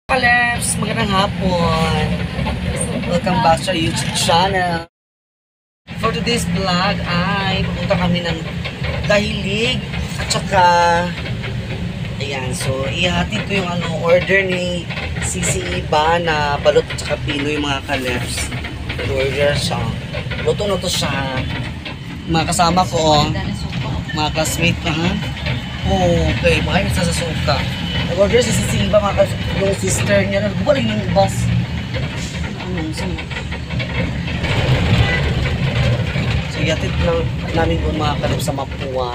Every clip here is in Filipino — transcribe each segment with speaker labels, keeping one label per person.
Speaker 1: Kaleps, magandang hapon. Welcome back to our YouTube channel. For today's vlog ay pupunta kami ng Dahilig at saka ayan, so ihatid ko yung order ni Sisi Iba na balot at saka Pinoy mga Kaleps. Order siya. Luto na to siya. Mga kasama ko, mga classmate na ha. Okay, makain sa suka. Nag-order si Sisi Iba, yung sister niya. Nagbubaling ng bus. So, yatid lang namin doon mga kalap sa Mapua.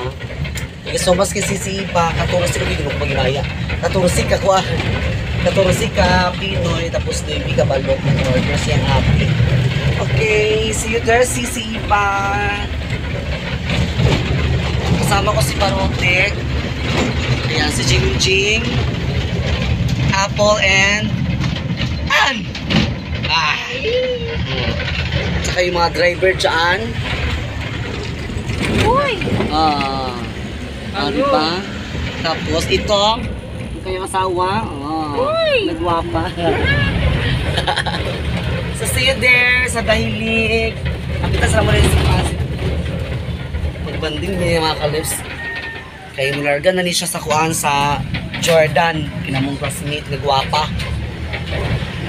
Speaker 1: So, mas kay Sisi Iba, 14 ka dito magpaginaya. 14 ka kuha. 14 ka Pinoy, tapos 9 ka balot. Nag-order siyang happy. Okay, see you there, Sisi Iba. Kasama ko si Barotek. Ayan, si Jingjing, Apple, and Tsaka yung mga driver dyan.
Speaker 2: Uy!
Speaker 1: Diba? Tapos ito, yung kanyang asawa. Nagwapa. So see you there sa Dahilig. Nakita sa mo rin sa kasi. Pagbanding niya mga Kaleps. Kaya mularga na ni siya sa kuan sa Jordan. Kinamong classmate, nagwapa.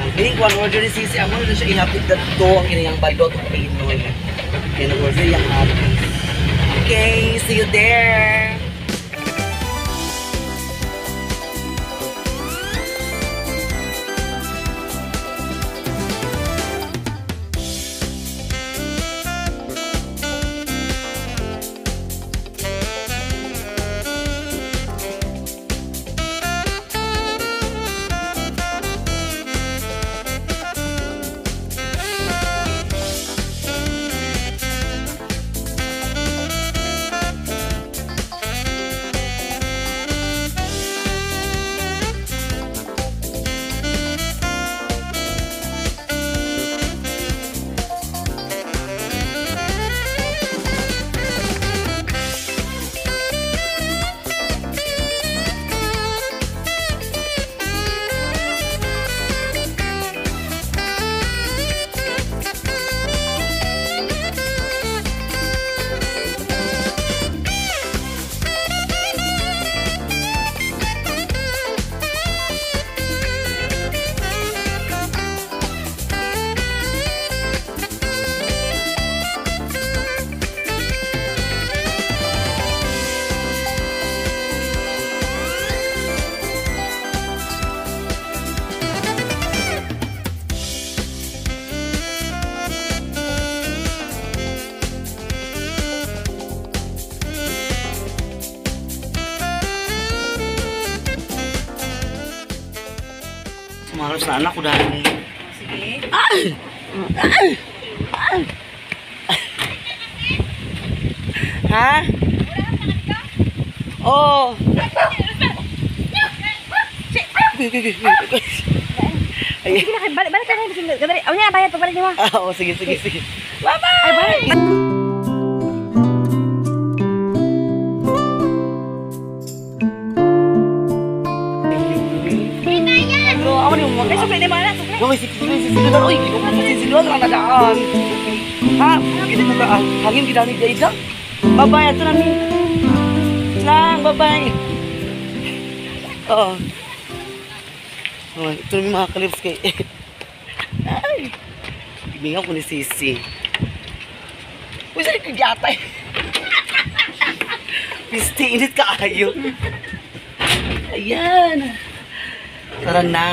Speaker 1: Ang piling ko, order ni Sisi, amo na siya ihapit na ito ang kinayang balot ng Pinoy. Kaya nag-order yung happy. Okay, see you there! Maros na anak ko dahil.
Speaker 2: Sige.
Speaker 1: Ha? Oh.
Speaker 2: Sige na, balik ka na. Gabali. Aw niya, bayad pagbalik niyo.
Speaker 1: Oo, sige. Bye-bye.
Speaker 2: Ay, balik. Ako ni mo. Kaya sukli di mana? Sukli.
Speaker 1: Uy, sisiludan. Uy, sisiludan lang nadaan. Ha? Hindi mo ka, hangin gidanig ka isa? Bye-bye, ito namin. Lang, bye-bye. Oo. Ito namin mga Kaleps kay... Ay. Ibingaw ko ni Sisi. Uy, saan yung kagyatay? Pisti, init ka ayo. Ayan. Tara na.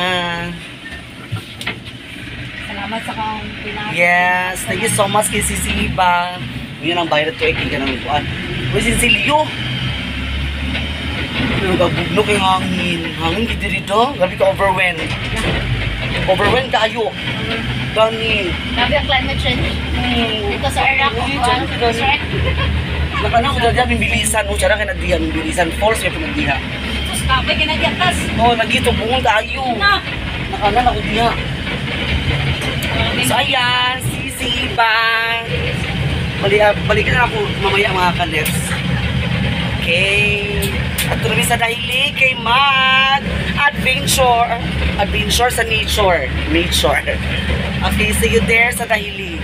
Speaker 2: Salamat sa kang pinag.
Speaker 1: Yes, thank you so much kay Sisi Iba. Yun ang bayad ito, ikiga ng kuan. Uy, Sinsilio. Nagabugno kay hangin. Hangin gito dito. Grabe ka overwhelmed. Overwhelmed ka ayo. Gani.
Speaker 2: Grabe ang climate change. Ito sa Iraq.
Speaker 1: Nakana ko dyan, mimbilisan. O, tsara ka na diyan, mimbilisan. False kayo pinagdiha.
Speaker 2: Tapos kapay ka nagyatas.
Speaker 1: Oo, nagito, bungol ka ayo. Nakana na ko diha. So, ayan, Sisi Iba. Balikan na ako mamaya mga Kaleps. Okay. At Tuloy sa dahilig kay mag adventure. Adventure sa nature. Nature. Okay, see you there sa dahilig.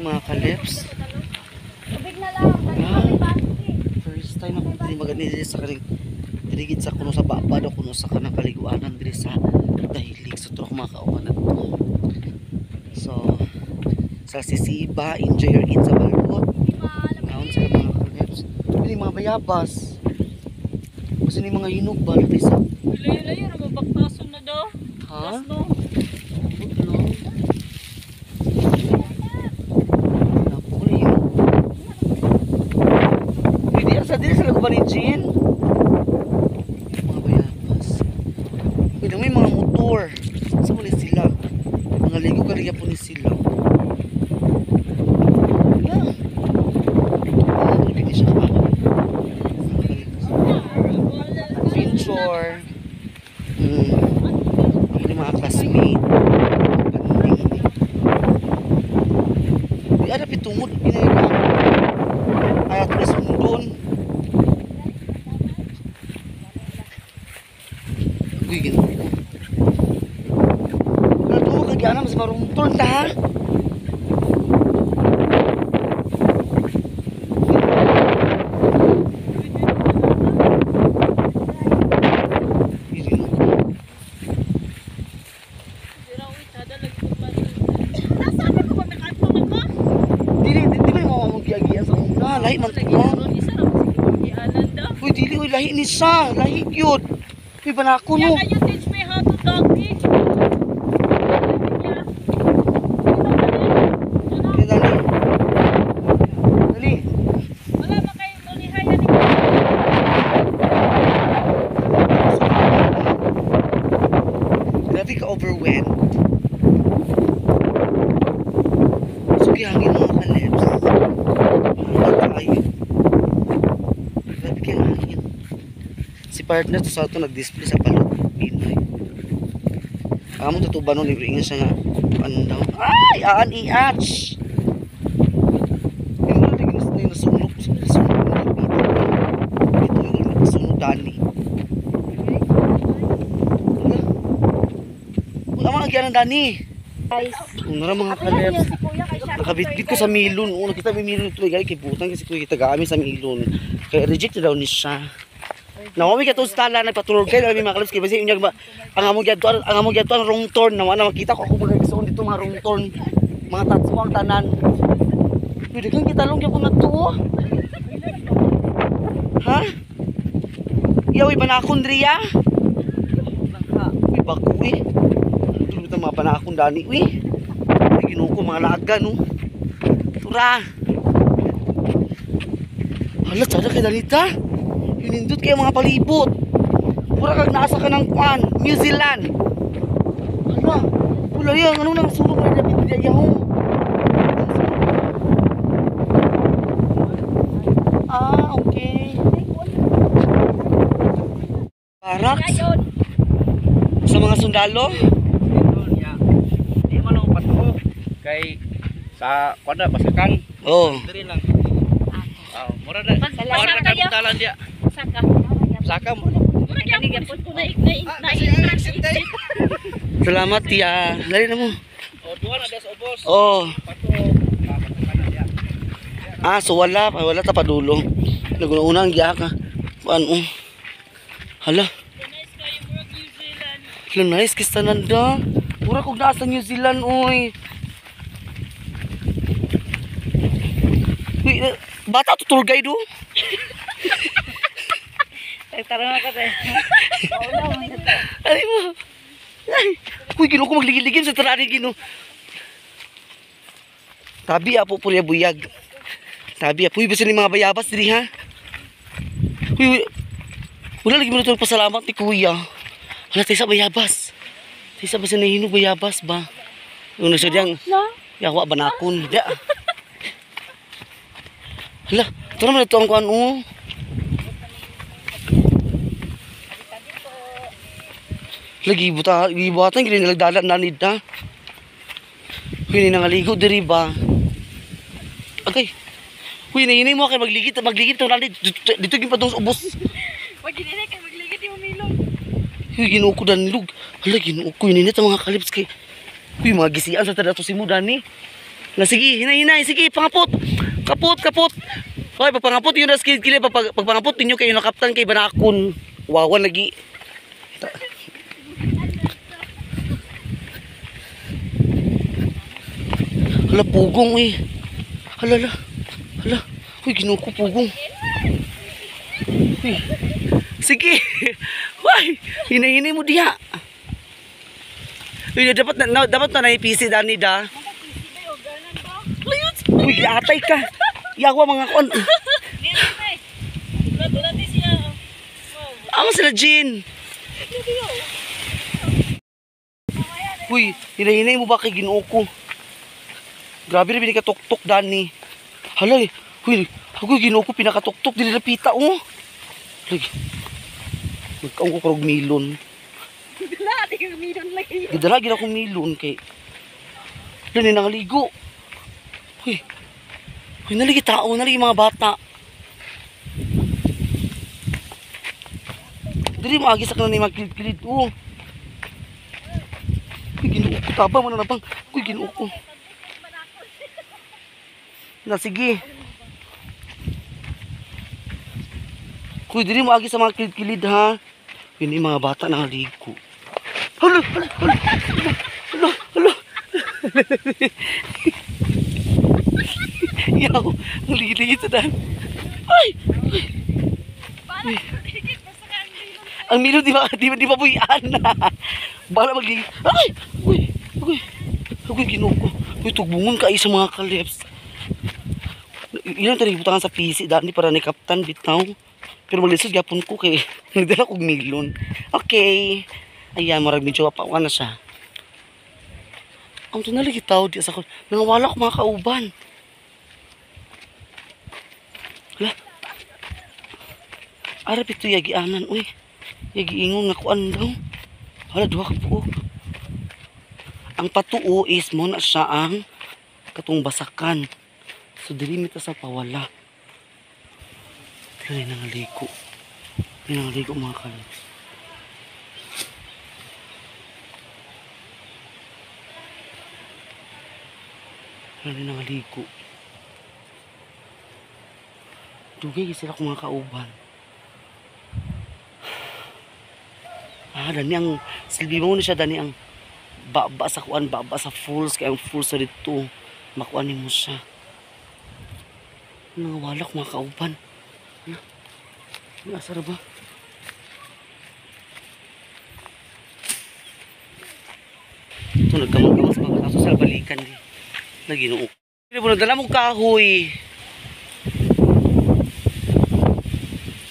Speaker 1: Mga kalips.
Speaker 2: Tubig na lang.
Speaker 1: First time ako dili magani sa kaning dirigid sa kuno sa baba daw kuno sa kanang kaliguanan diri sa dahilig sa truck mga kauban nato. So sa sisiba, enjoy your eat sa balkot. Naon sila mga kalips. Dili mga bayabas. Kasi ni mga hinog ba dito sa.
Speaker 2: Ilayo-ilayo na mabaktason na daw.
Speaker 1: Ha?
Speaker 2: No.
Speaker 1: Sa dili sa laguban ni Jean. Mga bayabas. Uy, may mga motor. Saan mo ni sila? Mga ligo kaliya po ni sila. Yeah. Hindi siya adventure. Ako ni mga classmate. Uy, ada pitungod. Pinagawa. Ayat na sundon. Uy, gano'n. Wala ito mo kagana, mas marungtol ta ha? Dili mo magbiyagian sa una. Lahi man ito. Uy, dili. Uy, lahi ni siya. Lahi yun. Uy, banako no.
Speaker 2: Can you teach me how to talk, please?
Speaker 1: Dali. Dali.
Speaker 2: Wala ba kayo malihayan ni
Speaker 1: Grabe ka overwhelmed. Sugi hangin mga kalips. Grabe ka hangin. Si partner to sa ito nag-display sa palot. Pinoy. Amo to ba nun, libre siya nga. Ano daw? Ay! Aan i-atch! Yung mga tigil na nasunog. Ito yung nasunog dani. Wala mga agyan ng dani.
Speaker 2: guys?
Speaker 1: Nara mga kalips. Nakabitbit ko sa milon. Nakita may milon ito. Kaya kibutan kasi ko kita gamit sa milon. Kaya reject na daw ni siya. Nawami ka itong stala, nagpatulog kayo, mga kalabs kayo, kasi yung ang among gyado ang wrong turn, naman na makita ko ako mga gusto dito mga wrong turn, mga tatso ang tanan. Pwede kang kitalong yung kung nagtuo. Ha? Iyaw, iba na akong driya? Uy, bago eh. Tulog na mga panakong dani, uy. Uy, ginuko mga laga, no? Tura. Hala, tsada kay Danita. Hinindot kayo mga palibot. Pura kag naasa ka ng kwan, New Zealand. Ano? Wala yan, ano nang sunog na David Villayaho? Ah, okay. Parak? Sa mga sundalo?
Speaker 3: Di man ako pato kay sa kwada basakan.
Speaker 1: Oh.
Speaker 3: Diri lang. Mura na. Mura na kapitalan dia.
Speaker 2: Saka.
Speaker 3: Saka mo.
Speaker 2: Mura kani gapon ko na
Speaker 1: Salamat ya. Dali na mo.
Speaker 3: O duha na sa ubos.
Speaker 1: Oh.
Speaker 3: Pato basakan na dia.
Speaker 1: Ah, so wala ta padulo. Naguna-una ang giya ka. Ano? Hala. Hala, nice kista nanda. Mura kog naa sa New Zealand, oy. Uy, bata to tour guide, oh.
Speaker 2: Tarong ako tayo.
Speaker 1: Ay mo. Ay. Uy, Ginoo ko magligid-ligid sa tarari, Ginoo. Tabi apo purya buyag. Tabi apo, ibig ni mga bayabas diri ha. Uy, wala lagi mo ito pasalamat ni Kuya. Wala tayo sa bayabas. Tayo sa basa nahinog bayabas ba? Yung nasadyang, yawa banakon. Da. Hala, ito naman ito ang kuhan, oh. Lagi ibuhatan, gini nalagdalan na nid na. Gini nangaligo diri ba? Okay. Uy, nahinay mo kayo magligid ito na dito yung patong ubos.
Speaker 2: Wag ginilay kay magligid yung milong.
Speaker 1: Uy, Ginoo ko danilog. Hala, Ginoo ko, ininit ang mga kalips kay. Uy, mga gisian sa tada to si mo, Dani. Na sige, hinay, sige, pangapot. Kapot. Hoy, pagpangapot yun na skid kili, pagpangapot ninyo kayo nakaptan kay banakon. Wawan lagi. Hala, pugong eh. Hala. Uy, Ginoo ko, pugong. Uy. Sige. Uy, hinay mo diha. Uy, dapat na naipisi, Dani, da. Uy, atay ka. Yawa mga kon. Ama sila, Jean. Uy, hinay mo ba kay Ginoo ko? Grabe rin pinakatuktok, Dani. Halay, uy, ako Ginoo ko pinakatuktok, dinilapita, oh. Lagi. Magkaong ko karog milon. Gidala, gina kong milon kay. Lani nangaligo. Uy, naligi tao, naligi mga bata. Dili maagi sa kanang mga kilid-kilid, oh. Uy, Ginoo ko, tabang mo na nabang. Uy, Ginoo ko. Na, sige. Uy, dili maagi sa mga kilid-kilid, ha. Yun yung mga bata nangaligo. Hala. Yaw, ang ligid sa daan. Ay! Ang milon di ba buhian na. Bala magligid. Ay! Uy, Ginoo ko. Uy, tugbungon ka sa mga kalips. Ilan tayo ibutangan sa PC daan para ni Kaptan bitaw. Pero maglisod gapon ko kay nagdala kong milon. Okay. Ayan, marag medyo pawa na siya. Ang tunali tao di sa ko. Nangawala ko mga kauban. Hala. Arap ito yagianan, uy. Yagiingon nga kuan daw. Hala, duha ka po. Ang patuo is mo na siya ang katong basakan. So, dilimita sa pawala. Tignan nangaligo. Nangaligo mga kalis. Tignan nangaligo. Dugay sila kung mga kauban. Dani ang silbi mo na siya, Dani ang baba sa kuan, baba sa falls, kaya ang falls sa dito. Makuan mo siya. Nangawala ko mga kauban. Nasara ba? Ito nagkamang-kamang sa mga kaso sa balikan. Naginuok. Hindi mo nagdala mong kahoy.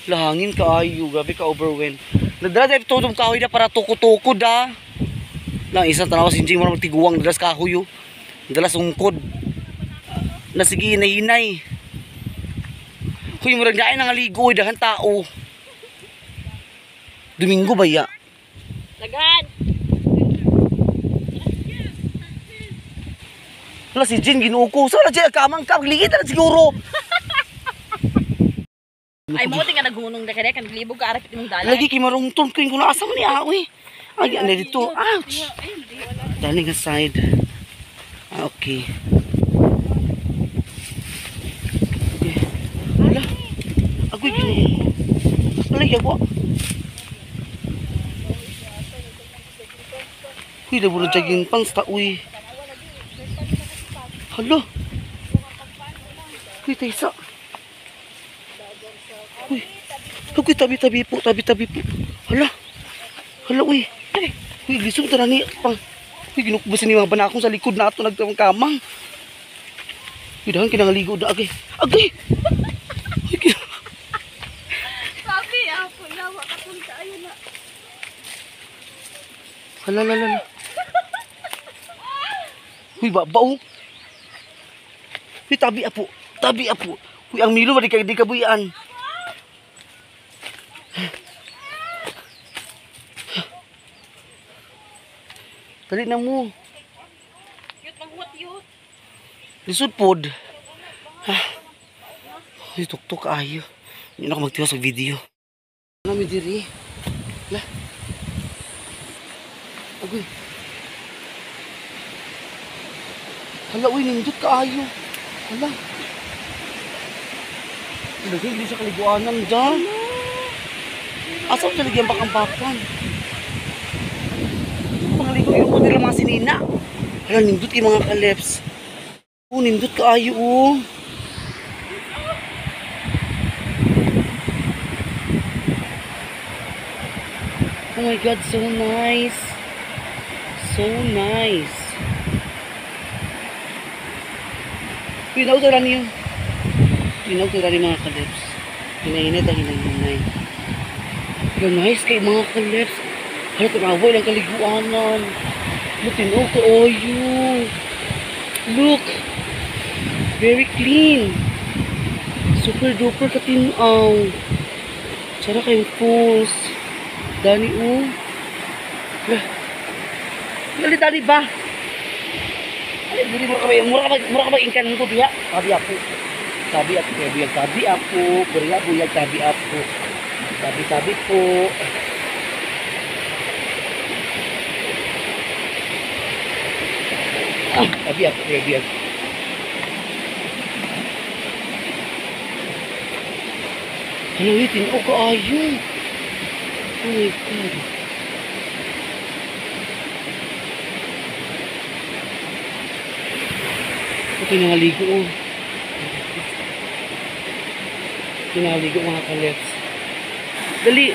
Speaker 1: Lahangin kaayo, gabi ka overwhelmed. Nagdala tayo tutong kahoy na para tuko-tuko da. Lang isang tanawa sinjing mo tiguang nagdalas kahoy yo. Nagdalas ungkod. Na sige hinay-hinay. Huy, murag naay nangaligo dahan tao. Domingo ba ya?
Speaker 2: Laghan.
Speaker 1: Wala si Jin ginuko. Sa wala siya kamang ka ligid na siguro.
Speaker 2: Ay mo tinga naghunong na kaya kan libog ka arap imong dala.
Speaker 1: Lagi kay marungton ko yung asa man ni awi. Ay ano dito. Ouch. Dali nga side. Okay. Wala. Agoy ginuko. Wala yawa. Uy, naburo jogging pants ta, uy. Hala. Uy, Taysa. Uy. Uy, tabi-tabi po. Hala. Hala, uy. Uy, lisod ta na ni. Uy, ginukbusin ni mga banakong sa likod na ito nagkamang. Uy, dahan kinangaligo na. Agay. Uy,
Speaker 2: Sabi ako na, makapunta ayun na.
Speaker 1: hala. Uy, babaw. Uy, tabi apo. Uy, ang milo, di kabuyan. Dali na mo.
Speaker 2: Yut, maghuwat yut.
Speaker 1: Lisod pod. Uy, tuktok ayo. Hindi na ako magtiwas sa video. Ano mi diri? Lah. Agoy. Hala, uy, nindot ka ayo. Hala. Lagi, hindi siya kaliguanan dyan. Asa ko siya lagi ang bakang-bakan? Pangaligo yung po nila mga sinina. Hala, nindot kayo mga kaleps. Oh, nindot ka ayo, oh. Oh my God, so nice. So nice. Pinauturan niyo. Pinauturan niyo mga kaleps. Hinahinay at hinahinay. Pero nice kay mga kaleps. Hala, tanaboy lang kaliguanan. Matino ko, oyo. Look. Very clean. Super duper katinaw. Tsara kayong pools. Dani, oh. Gali, dani ba? Ay, budi mura ka ba ingkan ko diya? Tabi ako. Buyag tabi ako. Buyag tabi ako. Tabi po. Tabi ako, buyag. Halawitin ko kaayo. Oh my God. Okay, nangaligo, oh. Nangaligo mga kaleps. Dali.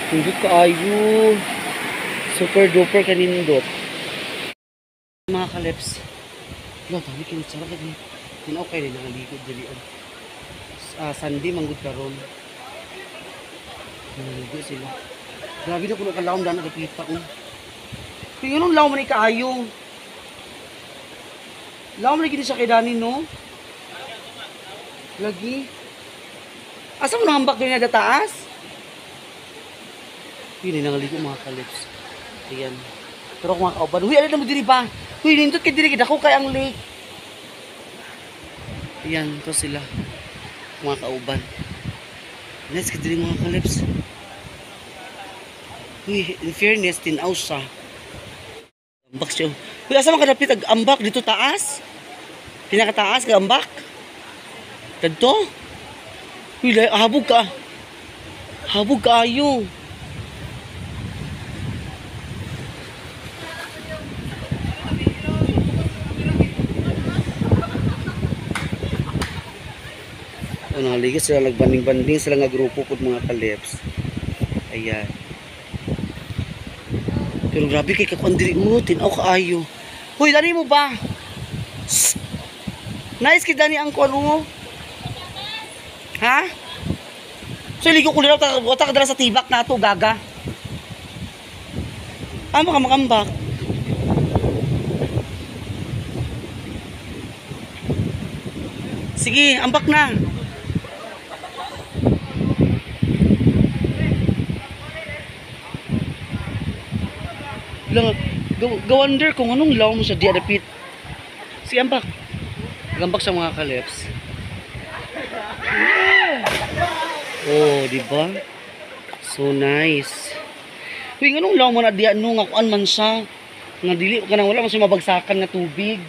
Speaker 1: Tundot kaayo. Super duper kanindot. Mga kaleps. Wala, dami kinitsara ka din. Tinaw kayo din nangaligo dali. Sunday manggod karon. Nangaligo sila. Grabe na kung nakalawang daan nagapita ko. Kaya yun ang law man ikaayo. Law man ikini siya kay Dani, no? Lagi. Asa mo nangambak din na taas? Yun ay nangaligo mga kalips. Ayan. Pero kung mga kauban. Huy, alin na mo diri ba? Huy, nindot ka diri. Dako kay ang lake. Ayan, ito sila. Mga kauban. Nice ka diri mga kalips. Huy, in fairness, tinaw siya. Ambak siya. Huy, asa man kadapit ag-ambak dito taas? Pinakataas ka-ambak? Kadto? Huy, habog ka. Habog ka ayo. Naligas sila, nagbanding-banding sila nga grupo po mga kalips. Ayan. Pero grabe kay kakondiri mo, tinaw kaayo. Hoy, dani mo ba? Shhh. Nice kay dani ang kuwan mo. Ha? So ligo ko nila, wata ka dala sa tibak na to, gaga. Amo ka makambak. Sige, ambak na. Ga-wonder kung anong law mo sa diadapit. Si ambak. Gambak sa mga kalips. Oh, di ba? So nice. Uy, anong law mo na diyan no nga kuan man siya. Nga dili ka nang wala man siya mabagsakan nga tubig.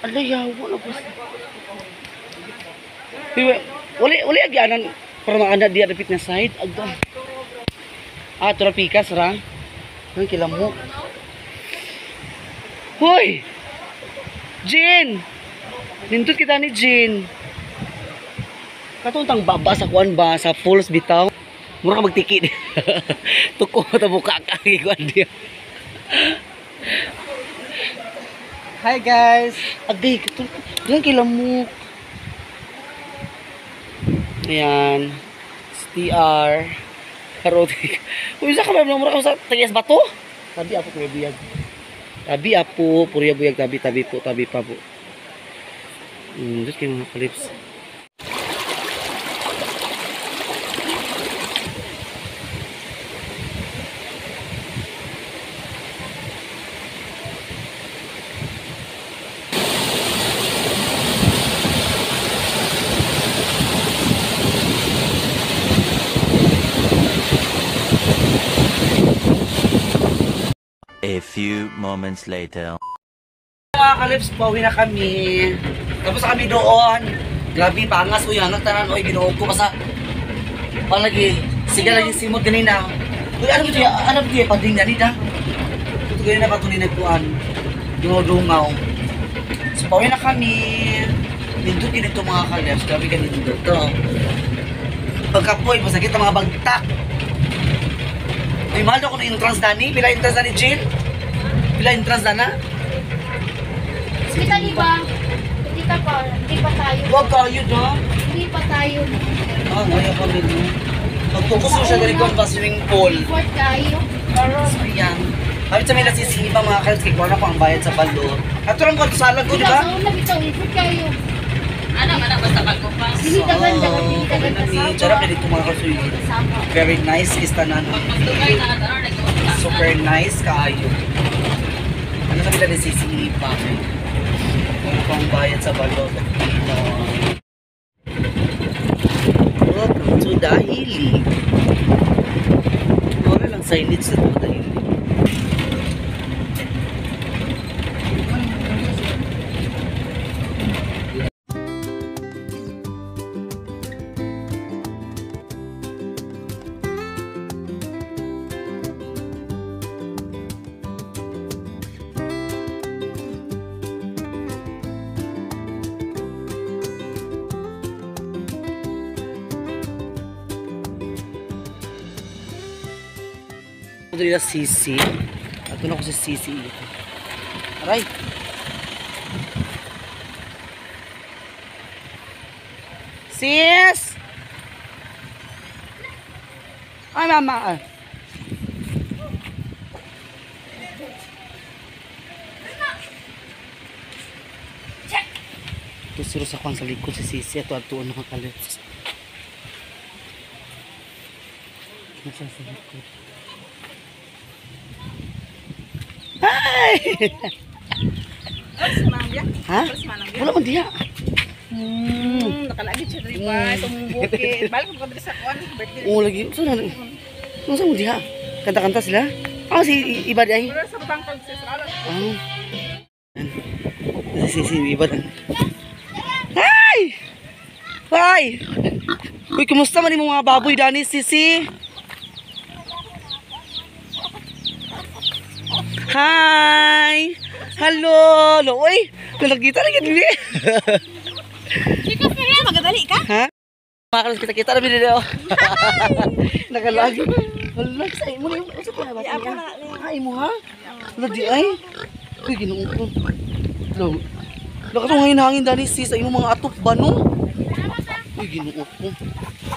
Speaker 1: Alay, yawa na po. Wala agyanan para maana diya repeat na side. Agdo. Tropikas ra. Hoy kilamo. Hoy! Jin! Nindot kita ni Jin. Katuntang baba sa kuan ba sa falls bitaw. Mura ka magtiki. Tuko ta buka ka kuan dia. Hi guys. Agay katong kilamok. Ayan. STR. Karotik. Uy, sa kamera mo ka sa Tagias Bato? Tabi ako kuya buyag. Tabi apo, purya buyag, tabi pa po. Dito kayo mga kalips.
Speaker 4: A few moments later.
Speaker 1: Mga kalips, pauwi na kami. Tapos kami doon. Grabe, pangas. Uy, hangat tanan. Uy, binuog ko. Basta, palagi. Sige lagi simot ganina. Uy, ano ba ito? Pading ganina. Ito ganina pa ito ninagpuan. Dungaw. So, pauwi na kami. Nindot din ito mga kalips. Grabe ka nindot ito. Pagkapoy, masakit ang mga bagtak. Ay, mahal ako na entrance na ni. Pila entrance na ni Jill? Pila entrance na na?
Speaker 2: Kita di ba? Kita pa. Hindi pa tayo.
Speaker 1: Huwag kayo na.
Speaker 2: Hindi pa tayo.
Speaker 1: Ngayon kami no. Magtukus mo siya ganito ba swimming pool.
Speaker 2: Fort tayo.
Speaker 1: So yan. Habit sa may nasisiba mga kalit kay Kwana pa ang bayad sa balon. At lang ko sa lago, di ba?
Speaker 2: Sa una bitaw, fort kayo.
Speaker 3: Anak, basta bago pa.
Speaker 2: Dili ganda, dili ganda sa.
Speaker 1: Charap na dito mga kasuyo. Very nice istanan.
Speaker 3: Magtugay na ano, nag-iwag.
Speaker 1: Super nice kaayo. Ano kami na nasisiba? Ano pa ang bayad sa balon? Welcome to Dahili. Wala lang signage sa Dahili. Ito nila Sisi. Ito na ako si Sisi. Aray! Sis! Ay, mama! Ito siro sa kwan sa likod si Sisi. Ito atuan mga kalits. Nasa sa likod. Hi! Ha? Wala man diya.
Speaker 3: Nakalagi siya rin ba? Itong bukit. Balik mo ka sa kuwan. Birthday.
Speaker 1: Oo lagi. Saan mo diya? Kanta-kanta sila? Si Iba di ay.
Speaker 3: Pero sa bangkag sa sala.
Speaker 1: Si Iba dan. Hi! Hi! Uy, kumusta man yung mga baboy dani, Sisi? Hi! Hello! Uy! Nalagkita na gini.
Speaker 2: Sikas na yan, magadali ka?
Speaker 1: Ha? Makalas kita na binili. Nakalagi. Wala sa imo na yung usap na ba? Ay mo ha? Wala di ay. Uy, ginoon ko. Wala ka itong hangin dani sis sa imo mga atop ba no? Uy, ginoon ko.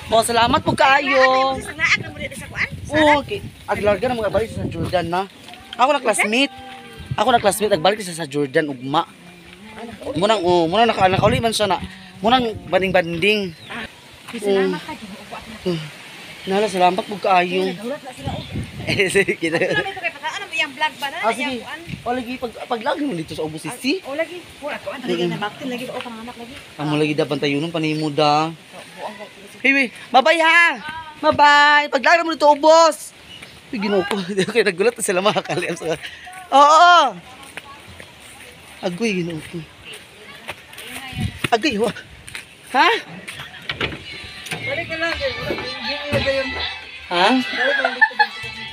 Speaker 1: Oh, salamat po kayo.
Speaker 2: Sanaak na mo dito sa kuan?
Speaker 1: Okay. Aglarga na mga balik sa Jordan na. Ako na classmate. Nagbalik sa Jordan ugma. Munang nakauli man siya na. Munang banding-banding.
Speaker 2: Salamat ka din.
Speaker 1: Nala, salamat po kayo.
Speaker 2: Nagulat na sila.
Speaker 1: Sige.
Speaker 2: Ano ito kay pataan mo yung vlog ba na?
Speaker 1: Sige. O lagi paglagi mo dito sa Obo City.
Speaker 2: O lagi. Pura ko. Ano lagi na bakit lagi o panganak lagi.
Speaker 1: Amo lagi da bantayon panimo da. Hey, bye-bye ha. Bye-bye. Paglagi mo dito ubos. Uy, Ginoo ko. Okay, nagulat na sila mga kaliam sa. Oo. Agoy, Ginoo ko. Agoy, wa. Ha?
Speaker 5: Balik ka lang. Hindi nilagay yung...
Speaker 1: Ha?
Speaker 5: Balik ka lang dito.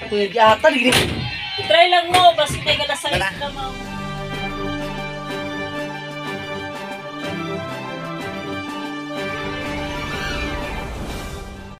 Speaker 1: Pwede ata,
Speaker 3: Try lang mo, basta may galasang
Speaker 1: Tara.
Speaker 3: isla mo.